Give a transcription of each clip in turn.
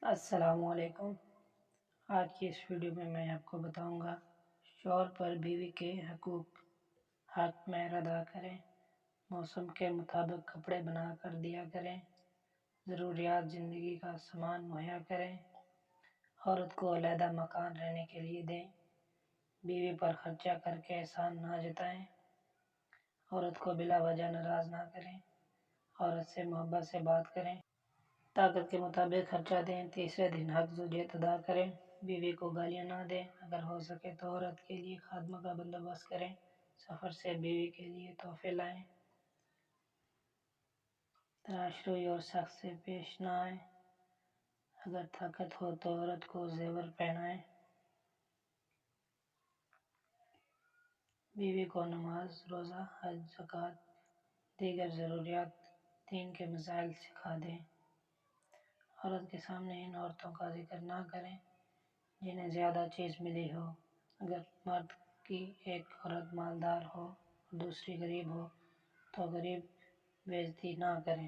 السلام علیکم۔ آج کی اس ویڈیو میں آپ کو بتاؤں گا شوہر پر بیوی کے حق مہر ادا کریں، موسم کے مطابق کپڑے بنا کر دیا کریں، ضروریات زندگی کا سامان مہیا کریں، عورت کو علیحدہ مکان رہنے کے لیے دیں، بیوی پر خرچہ کر کے احسان نہ جتائیں، عورت کو بلا وجہ ناراض نہ کریں، عورت سے محبت سے بات کریں، طاقت کے مطابق خرچہ دیں، تیسرے دن حق زوجیت ادا کریں، بیوی کو گالیاں نہ دیں، اگر ہو سکے تو عورت کے لیے خادمہ کا بندوبست کریں، سفر سے بیوی کے لیے تحفے لائیں، تراش روئی اور سخت سے پیش نہ آئیں، اگر طاقت ہو تو عورت کو زیور پہنائیں، بیوی کو نماز، روزہ، حج، زکوٰۃ، دیگر ضروریات دین کے مسائل سکھا دیں، عورت کے سامنے ان عورتوں کا ذکر نہ کریں جنہیں زیادہ چیز ملی ہو، اگر مرد کی ایک عورت مالدار ہو اور دوسری غریب ہو تو غریب بےعزتی نہ کریں،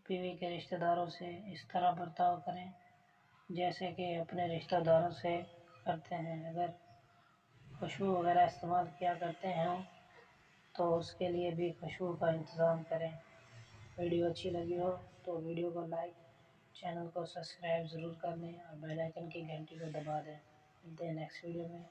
بیوی کے رشتہ داروں سے اس طرح برتاؤ کریں جیسے کہ اپنے رشتہ داروں سے کرتے ہیں، اگر خوشبو وغیرہ استعمال کیا کرتے ہیں تو اس کے لیے بھی خوشبو کا انتظام کریں۔ ویڈیو اچھی لگی ہو تو ویڈیو کو لائک، چینل کو سبسکرائب ضرور کر لیں اور بیل آئیکن کی گھنٹی کو دبا دیں۔ ملتے ہیں نیکسٹ ویڈیو میں۔